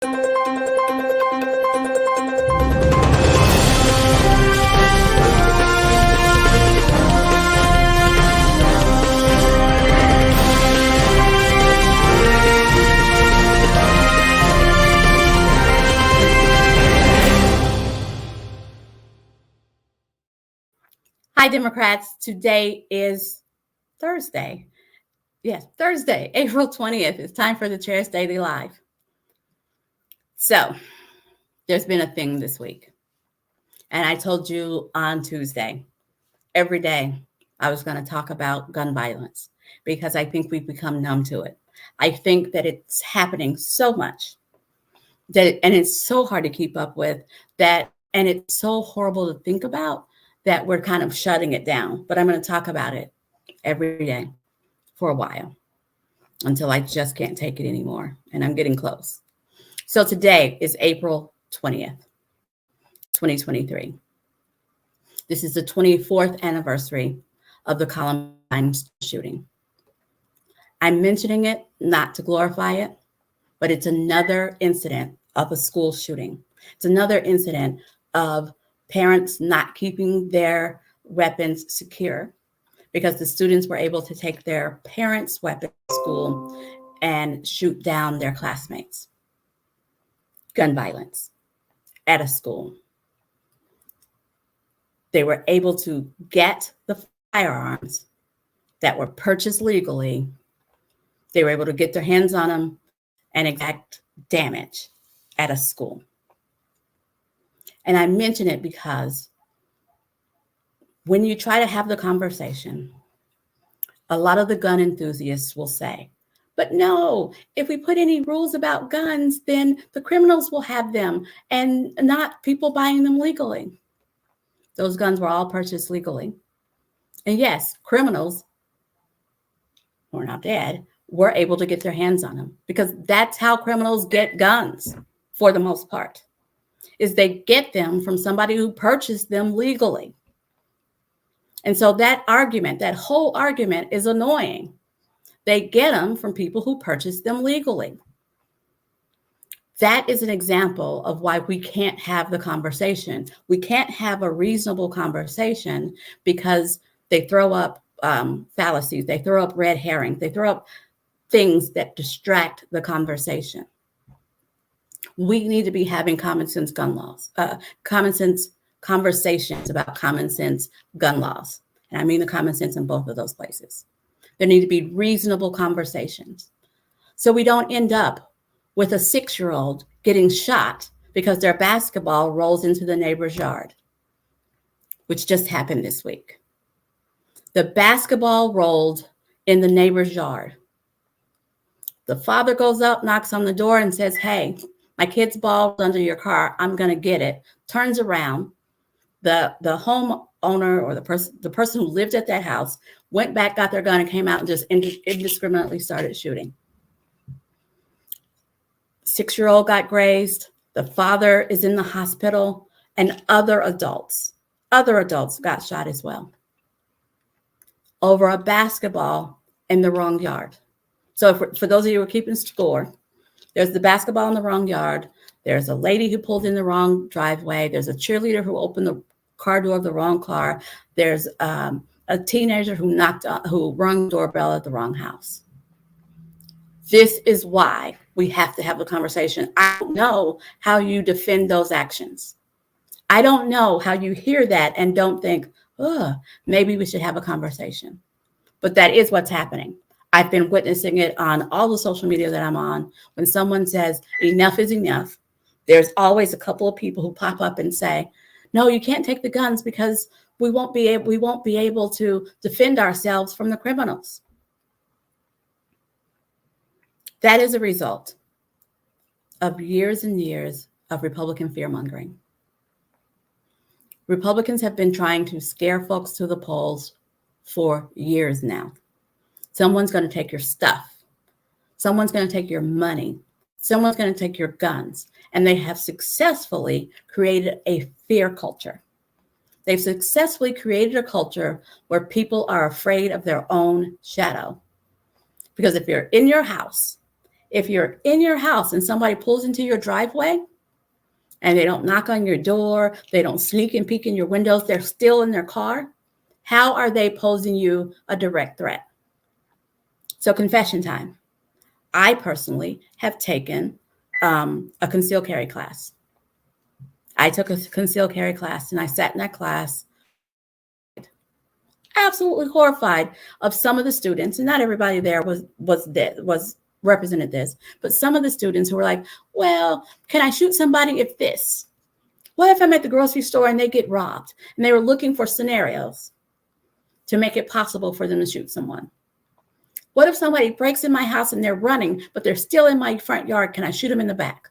Hi, Democrats. Today is Thursday. Yes, Thursday, April 20th. It's time for the Chair's Daily Live. So, there's been a thing this week. And I told you on Tuesday, every day, I was going to talk about gun violence because I think we've become numb to it. I think that it's happening so much and it's so hard to keep up with that, and it's so horrible to think about that we're kind of shutting it down. But I'm going to talk about it every day for a while until I just can't take it anymore. And I'm getting close. So today is April 20th, 2023. This is the 24th anniversary of the Columbine shooting. I'm mentioning it not to glorify it, but it's another incident of a school shooting. It's another incident of parents not keeping their weapons secure because the students were able to take their parents' weapons to school and shoot down their classmates. Gun violence at a school. They were able to get the firearms that were purchased legally. They were able to get their hands on them and exact damage at a school. And I mention it because when you try to have the conversation, a lot of the gun enthusiasts will say, but no, if we put any rules about guns, then the criminals will have them and not people buying them legally. Those guns were all purchased legally. And yes, criminals who are not dead were able to get their hands on them because that's how criminals get guns for the most part, is they get them from somebody who purchased them legally. And so that argument, that whole argument is annoying. They get them from people who purchased them legally. That is an example of why we can't have the conversation. We can't have a reasonable conversation because they throw up fallacies. They throw up red herrings. They throw up things that distract the conversation. We need to be having common sense gun laws, common sense conversations about common sense gun laws. And I mean the common sense in both of those places. There need to be reasonable conversations. So we don't end up with a 6-year-old getting shot because their basketball rolls into the neighbor's yard, which just happened this week. The basketball rolled in the neighbor's yard. The father goes up, knocks on the door and says, hey, my kid's ball is under your car. I'm going to get it. Turns around. The homeowner or the person who lived at that house went back, got their gun and came out and just indiscriminately started shooting. 6-year-old got grazed. The father is in the hospital, and other adults got shot as well over a basketball in the wrong yard. So for those of you who are keeping score, there's the basketball in the wrong yard. There's a lady who pulled in the wrong driveway. There's a cheerleader who opened the car door of the wrong car. There's a teenager who rung the doorbell at the wrong house. This is why we have to have a conversation. I don't know how you defend those actions. I don't know how you hear that and don't think, oh, maybe we should have a conversation. But that is what's happening. I've been witnessing it on all the social media that I'm on. When someone says enough is enough, there's always a couple of people who pop up and say, no, you can't take the guns because we won't be able to defend ourselves from the criminals. That is a result of years and years of Republican fear-mongering. Republicans have been trying to scare folks to the polls for years now. Someone's going to take your stuff. Someone's going to take your money. Someone's going to take your guns. And they have successfully created a fear culture. They've successfully created a culture where people are afraid of their own shadow. Because if you're in your house If you're in your house and somebody pulls into your driveway and they don't knock on your door, they don't sneak and peek in your windows, they're still in their car, how are they posing you a direct threat? So confession time. I personally have taken a concealed carry class. I took a concealed carry class and I sat in that class absolutely horrified of some of the students, and not everybody there was represented this, but some of the students who were like, well, can I shoot somebody if this? What if I'm at the grocery store and they get robbed? And they were looking for scenarios to make it possible for them to shoot someone. What if somebody breaks in my house and they're running, but they're still in my front yard? Can I shoot them in the back?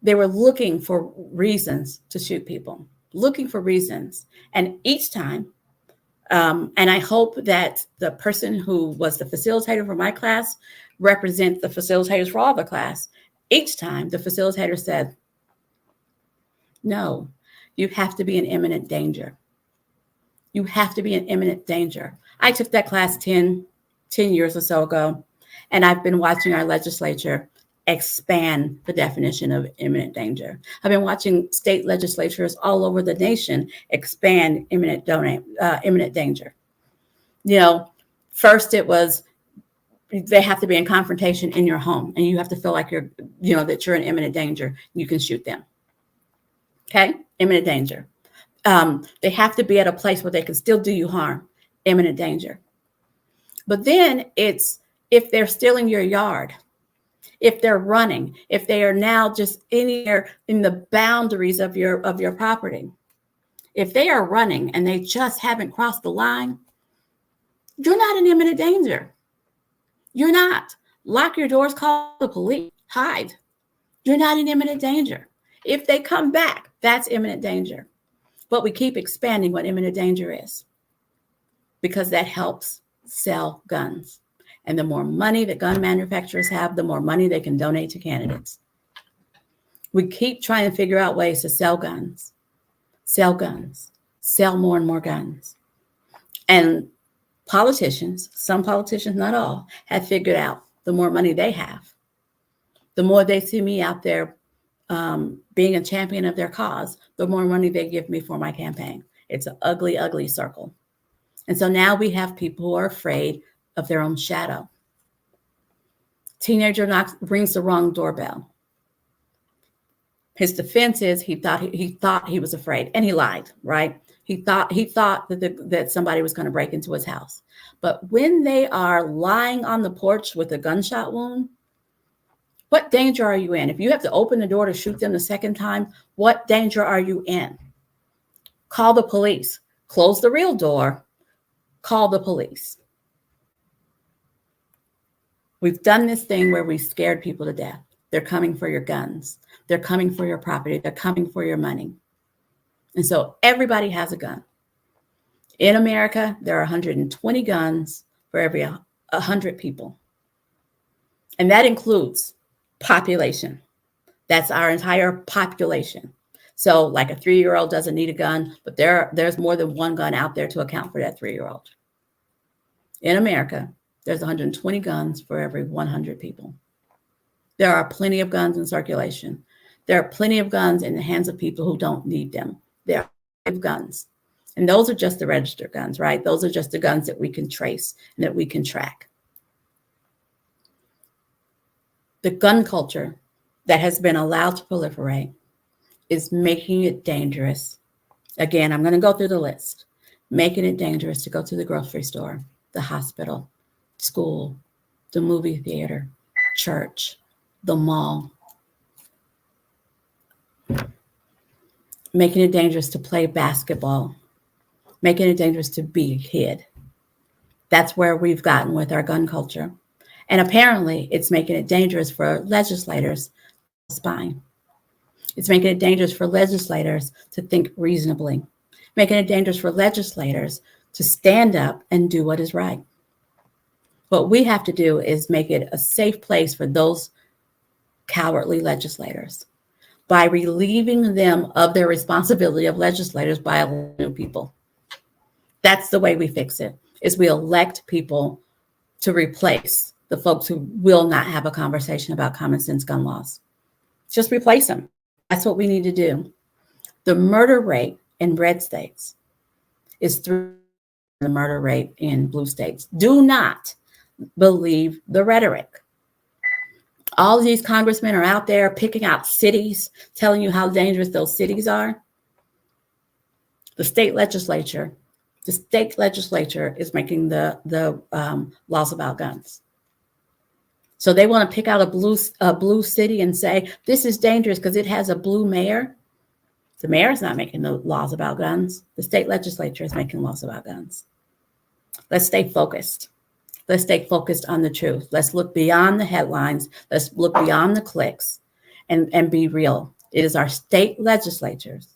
They were looking for reasons to shoot people, looking for reasons. And each time, and I hope that the person who was the facilitator for my class represents the facilitators for all the class. Each time the facilitator said, no, you have to be in imminent danger. You have to be in imminent danger. I took that class 10 years or so ago, and I've been watching our legislature expand the definition of imminent danger. I've been watching state legislatures all over the nation expand imminent danger. You know, first it was they have to be in confrontation in your home, and you have to feel like that you're in imminent danger. You can shoot them. Okay, imminent danger. They have to be at a place where they can still do you harm. Imminent danger. But then it's if they're still in your yard, if they're running, if they are now just anywhere in the boundaries of your property. If they are running and they just haven't crossed the line, you're not in imminent danger. You're not. Lock your doors, call the police, hide. You're not in imminent danger. If they come back, that's imminent danger. But we keep expanding what imminent danger is because that helps sell guns. And the more money that gun manufacturers have, the more money they can donate to candidates. We keep trying to figure out ways to sell guns, sell more and more guns. And politicians, some politicians, not all, have figured out the more money they have, the more they see me out there being a champion of their cause, the more money they give me for my campaign. It's an ugly, ugly circle. And so now we have people who are afraid of their own shadow. Teenager rings the wrong doorbell. His defense is he thought he was afraid, and he lied, right? He thought that somebody was going to break into his house. But when they are lying on the porch with a gunshot wound, what danger are you in? If you have to open the door to shoot them the second time, what danger are you in? Call the police. Close the real door. Call the police. We've done this thing where we scared people to death. They're coming for your guns. They're coming for your property. They're coming for your money. And so everybody has a gun. In America, there are 120 guns for every 100 people. And that includes population. That's our entire population. So like a 3-year-old doesn't need a gun, but there's more than one gun out there to account for that 3-year-old. In America, there's 120 guns for every 100 people. There are plenty of guns in circulation. There are plenty of guns in the hands of people who don't need them. There are guns. And those are just the registered guns, right? Those are just the guns that we can trace and that we can track. The gun culture that has been allowed to proliferate is making it dangerous. Again, I'm going to go through the list. Making it dangerous to go to the grocery store, the hospital, school, the movie theater, church, the mall. Making it dangerous to play basketball. Making it dangerous to be a kid. That's where we've gotten with our gun culture. And apparently, it's making it dangerous for legislators to spine. It's making it dangerous for legislators to think reasonably. Making it dangerous for legislators to stand up and do what is right. What we have to do is make it a safe place for those cowardly legislators by relieving them of their responsibility of legislators by electing new people. That's the way we fix it, is we elect people to replace the folks who will not have a conversation about common sense gun laws. Just replace them. That's what we need to do. The murder rate in red states is 3 the murder rate in blue states. Do not believe the rhetoric. All of these congressmen are out there picking out cities, telling you how dangerous those cities are. The state legislature is making the laws about guns. So they want to pick out a blue city and say, this is dangerous because it has a blue mayor. The mayor is not making the laws about guns. The state legislature is making laws about guns. Let's stay focused. Let's stay focused on the truth. Let's look beyond the headlines. Let's look beyond the clicks and be real. It is our state legislatures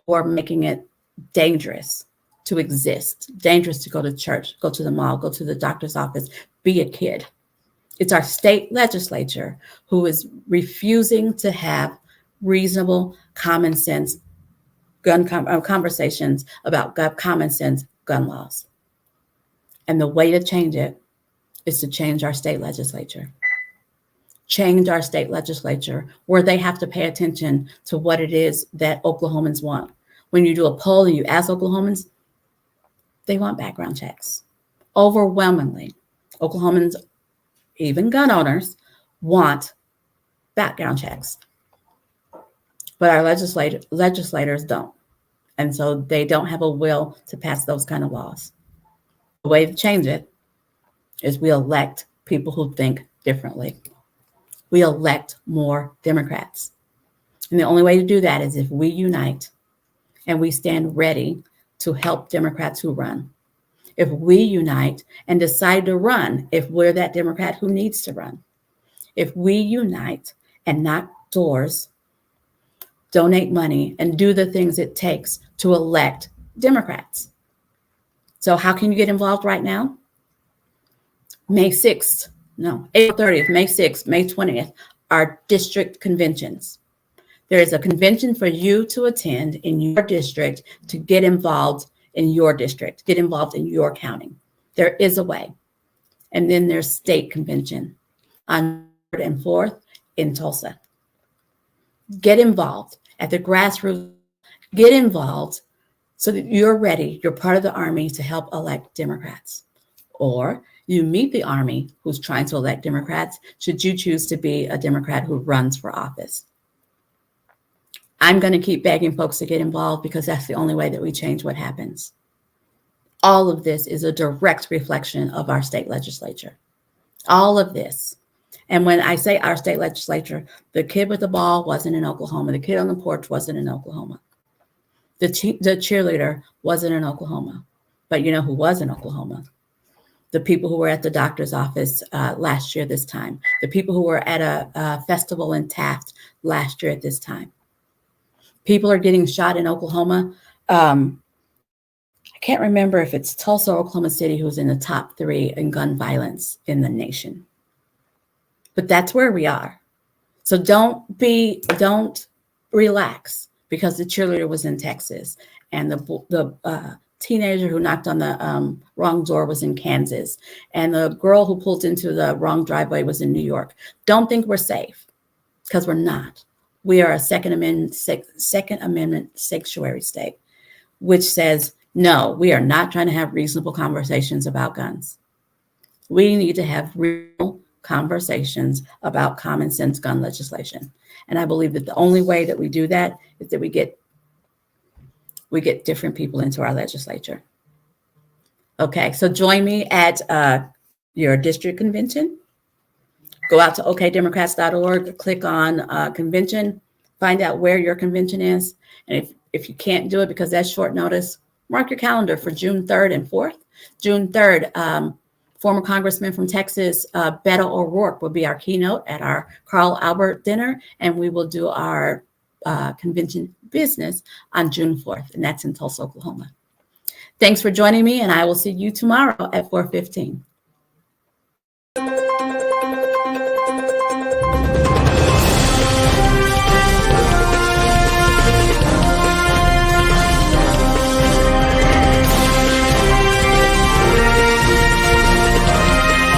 who are making it dangerous to exist, dangerous to go to church, go to the mall, go to the doctor's office, be a kid. It's our state legislature who is refusing to have reasonable, common sense gun conversations about common sense gun laws. And the way to change it is to change our state legislature. Change our state legislature where they have to pay attention to what it is that Oklahomans want. When you do a poll and you ask Oklahomans, they want background checks. Overwhelmingly, Oklahomans, even gun owners, want background checks. But our legislators don't. And so they don't have a will to pass those kind of laws. The way to change it is we elect people who think differently. We elect more Democrats. And the only way to do that is if we unite and we stand ready to help Democrats who run. If we unite and decide to run, if we're that Democrat who needs to run. If we unite and knock doors, donate money, and do the things it takes to elect Democrats. So how can you get involved right now? April 30th, May 6th, May 20th, are district conventions. There is a convention for you to attend in your district to get involved in your district, get involved in your county. There is a way. And then there's state convention on 3rd and 4th in Tulsa. Get involved at the grassroots. Get involved so that you're ready. You're part of the army to help elect Democrats. Or you meet the army who's trying to elect Democrats should you choose to be a Democrat who runs for office. I'm going to keep begging folks to get involved because that's the only way that we change what happens. All of this is a direct reflection of our state legislature. All of this. And when I say our state legislature, the kid with the ball wasn't in Oklahoma. The kid on the porch wasn't in Oklahoma. The cheerleader wasn't in Oklahoma. But you know who was in Oklahoma? The people who were at the doctor's office last year this time. The people who were at a festival in Taft last year at this time. People are getting shot in Oklahoma. I can't remember if it's Tulsa or Oklahoma City who's in the top 3 in gun violence in the nation. But that's where we are. So don't relax because the cheerleader was in Texas and the teenager who knocked on the wrong door was in Kansas and the girl who pulled into the wrong driveway was in New York. Don't think we're safe because we're not. We are a Second Amendment sanctuary state, which says, no, we are not trying to have reasonable conversations about guns. We need to have real conversations about common sense gun legislation. And I believe that the only way that we do that is that we get different people into our legislature. Okay, so join me at your district convention. Go out to okdemocrats.org, click on convention, find out where your convention is. And if you can't do it because that's short notice, mark your calendar for June 3rd and 4th. June 3rd, former Congressman from Texas, Beto O'Rourke, will be our keynote at our Carl Albert dinner, and we will do our convention business on June 4th, and that's in Tulsa, Oklahoma. Thanks for joining me, and I will see you tomorrow at 4:15.